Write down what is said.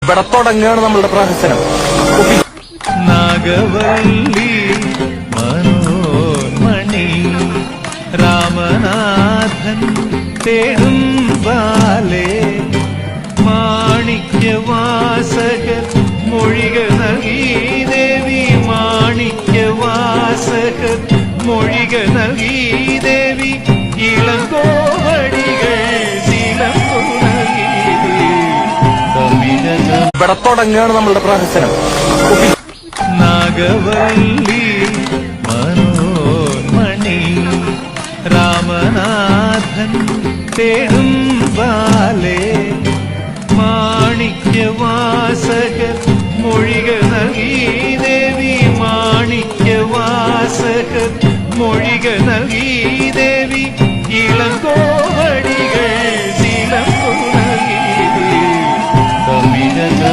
ഇവിടെ തുടങ്ങുകയാണ് നമ്മളുടെ പ്രഹസനം. നാഗവല്ലി മനോന്മണി രാമനാഥൻ തേടും ബാലേ മാണിക്യവാസകർ മൊഴികൾ നൽകി ദേവി മാണിക്യവാസകർ മൊഴികൾ നൽകി ദേവി ഇളങ്കോവടികൾ ശീലം നൽകി ഇവിടെ തുടങ്ങുകയാണ് നമ്മളുടെ പ്രഹസനം. നാഗവല്ലി മനോന്മണി രാമനാഥൻ തേടും ബാലേ മാണിക്യവാ